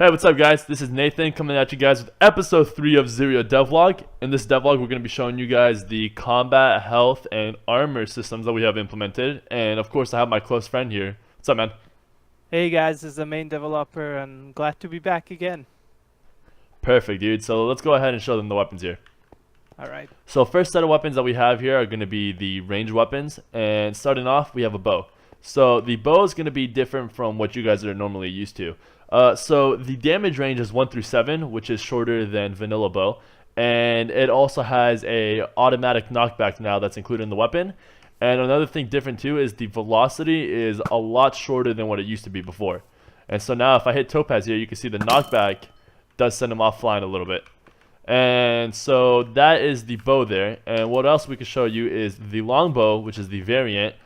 Hey, what's up guys? This is Nathan coming at you guys with episode 3 of Zyria Devlog. In this devlog, we're going to be showing you guys the combat, health, and armor systems that we have implemented. And of course, I have my close friend here. What's up, man? Hey guys, this is the main developer and glad to be back again. Perfect, dude. So let's go ahead and show them the weapons here. Alright. So first set of weapons that we have here are going to be the range weapons. And starting off, we have a bow. So the bow is going to be different from what you guys are normally used to. So the damage range is 1 through 7, which is shorter than vanilla bow, and it also has a automatic knockback now that's included in the weapon. And another thing different too is the velocity is a lot shorter than what it used to be before. And so now if I hit Topaz here, you can see the knockback does send him off flying a little bit. And so that is the bow there. And what else we can show you is the longbow, which is the variant,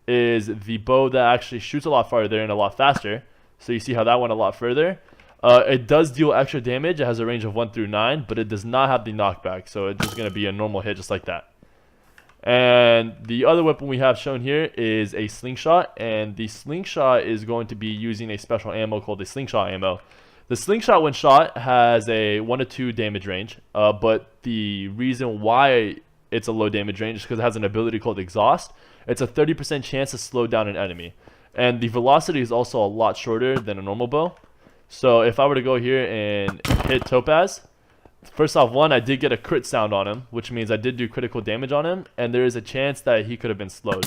is the bow that actually shoots a lot farther and a lot faster. So you see how that went a lot further. It does deal extra damage. It has a range of 1 through 9, but it does not have the knockback. So it's just going to be a normal hit just like that. And the other weapon we have shown here is a slingshot. And the slingshot is going to be using a special ammo called the slingshot ammo. The slingshot when shot has a 1 to 2 damage range. But the reason why it's a low damage range is because it has an ability called exhaust. It's a 30% chance to slow down an enemy. And the velocity is also a lot shorter than a normal bow. So if I were to go here and hit Topaz, first off, I did get a crit sound on him, which means I did do critical damage on him, and there is a chance that he could have been slowed.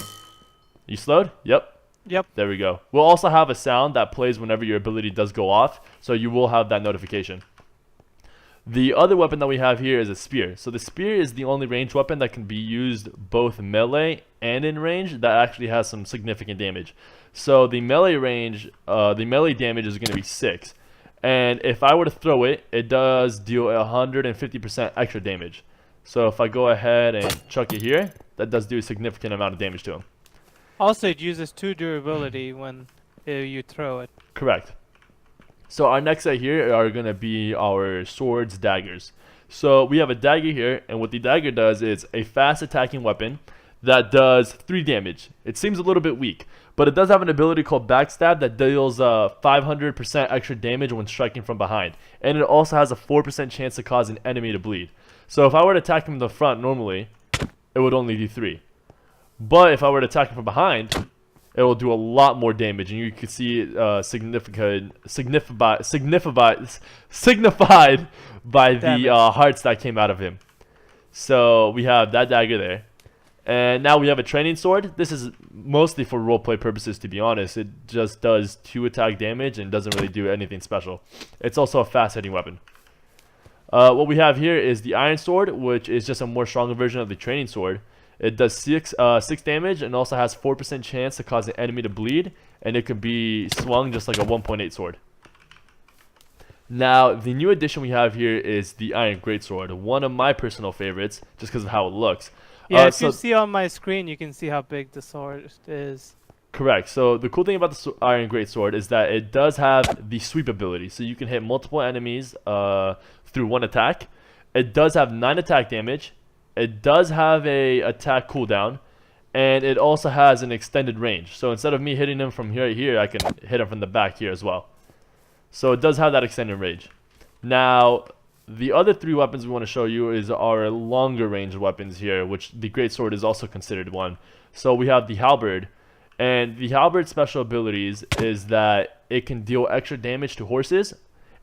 You slowed? Yep. Yep. There we go. We'll also have a sound that plays whenever your ability does go off, so you will have that notification. The other weapon that we have here is a spear. So the spear is the only ranged weapon that can be used both melee and in range that actually has some significant damage. So the melee range, the melee damage is going to be 6. And if I were to throw it, it does deal 150% extra damage. So if I go ahead and chuck it here, that does do a significant amount of damage to him. Also, it uses 2 durability when you throw it. Correct. So our next set here are going to be our swords, daggers. So we have a dagger here, and what the dagger does is a fast attacking weapon that does 3 damage. It seems a little bit weak, but it does have an ability called backstab that deals 500% extra damage when striking from behind. And it also has a 4% chance to cause an enemy to bleed. So if I were to attack him in the front normally, it would only do 3. But if I were to attack him from behind, it will do a lot more damage, and you can see it signified by the hearts that came out of him. So we have that dagger there. And now we have a training sword. This is mostly for roleplay purposes, to be honest. It just does 2 attack damage and doesn't really do anything special. It's also a fast hitting weapon. What we have here is the iron sword, which is just a more stronger version of the training sword. It does 6 damage and also has 4% chance to cause an enemy to bleed, and it can be swung just like a 1.8 sword. Now, the new addition we have here is the iron greatsword, one of my personal favorites, just because of how it looks. Yeah, if you see on my screen, you can see how big the sword is. Correct. So the cool thing about the iron greatsword is that it does have the sweep ability, so you can hit multiple enemies through 1 attack. It does have 9 attack damage. It does have a attack cooldown, and it also has an extended range. So instead of me hitting him from here to here, I can hit him from the back here as well. So it does have that extended range. Now, the other 3 weapons we want to show you is our longer range weapons here, which the greatsword is also considered one. So we have the halberd, and the halberd special abilities is that it can deal extra damage to horses,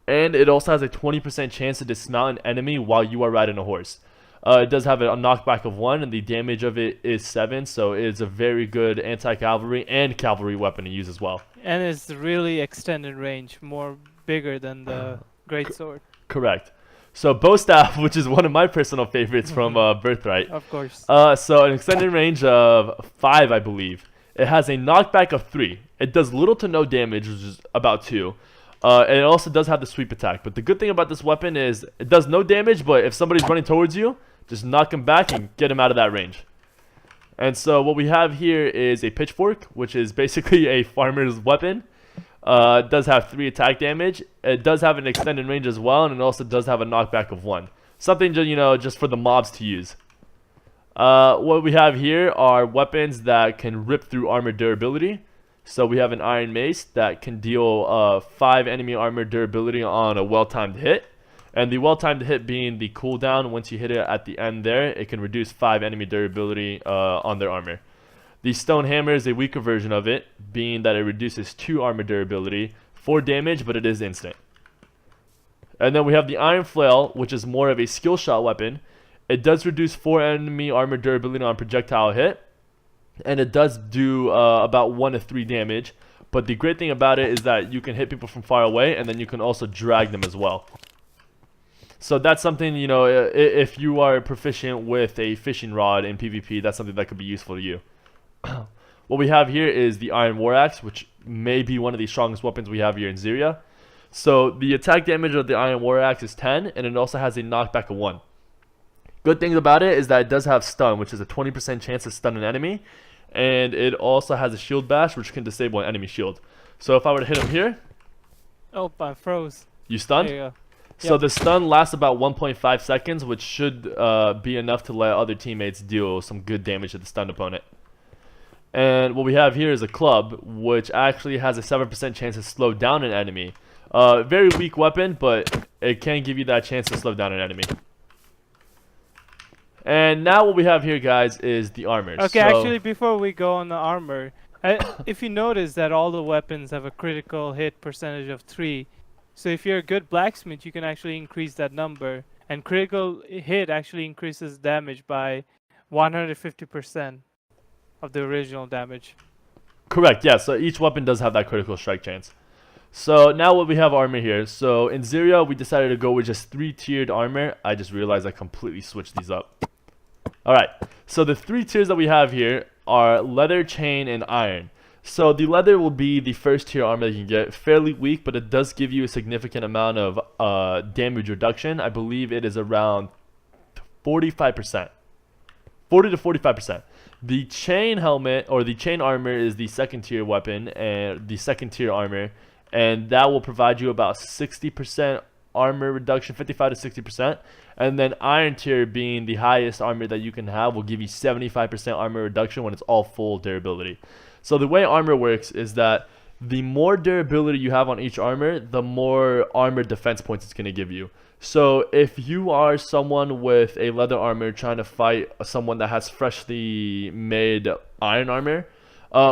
and it also has a 20% chance to dismount an enemy while you are riding a horse. It does have a knockback of 1, and the damage of it is 7, so it's a very good anti-cavalry and cavalry weapon to use as well. And it's really extended range, more bigger than the greatsword. Correct. So bow staff, which is one of my personal favorites from Birthright. Of course. So an extended range of 5, I believe. It has a knockback of 3. It does little to no damage, which is about 2. And it also does have the sweep attack. But the good thing about this weapon is it does no damage, but if somebody's running towards you, just knock him back and get him out of that range. And so what we have here is a pitchfork, which is basically a farmer's weapon. It does have 3 attack damage. It does have an extended range as well, and it also does have a knockback of 1. Something just for the mobs to use. What we have here are weapons that can rip through armor durability. So we have an iron mace that can deal 5 enemy armor durability on a well-timed hit. And the well-timed hit being the cooldown, once you hit it at the end there, it can reduce 5 enemy durability on their armor. The stone hammer is a weaker version of it, being that it reduces 2 armor durability, 4 damage, but it is instant. And then we have the iron flail, which is more of a skill shot weapon. It does reduce 4 enemy armor durability on projectile hit, and it does do about 1 to 3 damage. But the great thing about it is that you can hit people from far away, and then you can also drag them as well. So that's something, you know, if you are proficient with a fishing rod in PvP, that's something that could be useful to you. What we have here is the iron war axe, which may be one of the strongest weapons we have here in Zyria. So the attack damage of the iron war axe is 10, and it also has a knockback of 1. Good thing about it is that it does have stun, which is a 20% chance to stun an enemy, and it also has a shield bash, which can disable an enemy shield. So if I were to hit him here, Oh, I froze. you stunned. There you go. So Yep. the stun lasts about 1.5 seconds, which should be enough to let other teammates deal some good damage to the stunned opponent. And what we have here is a club, which actually has a 7% chance to slow down an enemy. Very weak weapon, but it can give you that chance to slow down an enemy. And now what we have here, guys, is the armor. Okay, So- actually, before we go on the armor, if you notice that all the weapons have a critical hit percentage of 3, so if you're a good blacksmith, you can actually increase that number. And critical hit actually increases damage by 150% of the original damage. Correct, yeah, so each weapon does have that critical strike chance. So now what we have armor here. So in Zyria, we decided to go with just 3-tiered armor. I just realized I completely switched these up. Alright, so the 3 tiers that we have here are leather, chain, and iron. So the leather will be the first tier armor that you can get. Fairly weak, but it does give you a significant amount of damage reduction. I believe it is around 45%. 40 to 45%. The chain helmet, or the chain armor, is the second tier weapon, and the second tier armor, and that will provide you about 60% armor reduction, 55 to 60%. And then iron tier, being the highest armor that you can have, will give you 75% armor reduction when it's all full durability. So the way armor works is that the more durability you have on each armor, the more armor defense points it's going to give you. So if you are someone with a leather armor trying to fight someone that has freshly made iron armor,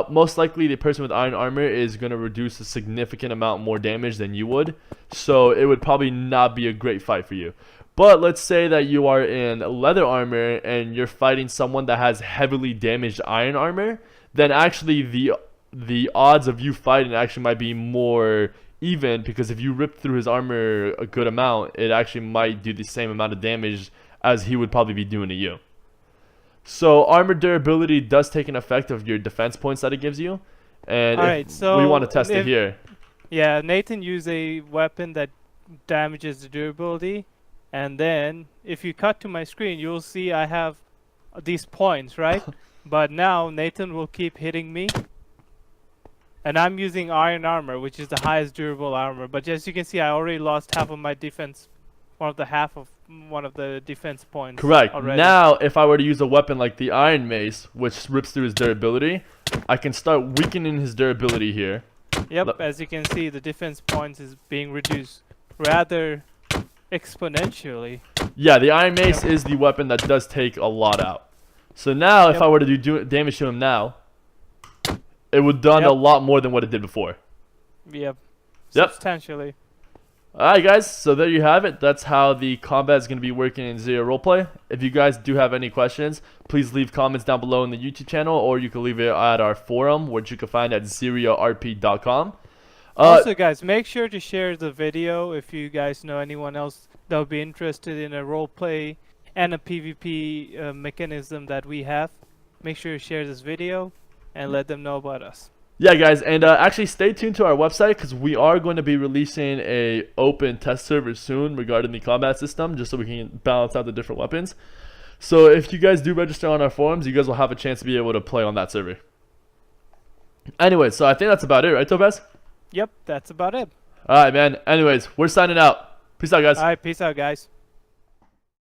most likely the person with iron armor is going to reduce a significant amount more damage than you would. So it would probably not be a great fight for you. But let's say that you are in leather armor and you're fighting someone that has heavily damaged iron armor, then actually the odds of you fighting actually might be more even, because if you rip through his armor a good amount, it actually might do the same amount of damage as he would probably be doing to you. So armor durability does take an effect of your defense points that it gives you, and Alright, so we want to test it here. Yeah, Nathan used a weapon that damages the durability, and then if you cut to my screen, you'll see I have these points, right? But now Nathan will keep hitting me, and I'm using iron armor, which is the highest durable armor. But as you can see, I already lost half of my defense, half of one of the defense points. Correct. Already. Now, if I were to use a weapon like the iron mace, which rips through his durability, I can start weakening his durability here. Yep, as you can see, the defense points is being reduced rather exponentially. Yeah, the iron mace is the weapon that does take a lot out. So now, if Yep. I were to do damage to him now, it would done Yep. a lot more than what it did before. Yep. Yep. Substantially. Alright guys, so there you have it. That's how the combat is going to be working in Zyria roleplay. If you guys do have any questions, please leave comments down below in the YouTube channel, or you can leave it at our forum, which you can find at ZyriaRP.com. Also, guys, make sure to share the video if you guys know anyone else that would be interested in a roleplay and a PvP mechanism that we have. Make sure to share this video and let them know about us. Yeah guys, and actually stay tuned to our website, because we are going to be releasing a open test server soon regarding the combat system, just so we can balance out the different weapons. So if you guys do register on our forums, you guys will have a chance to be able to play on that server. Anyway, so I think that's about it, right Topaz? Yep, that's about it. Alright man, anyways, we're signing out. Peace out guys. Alright, peace out, guys.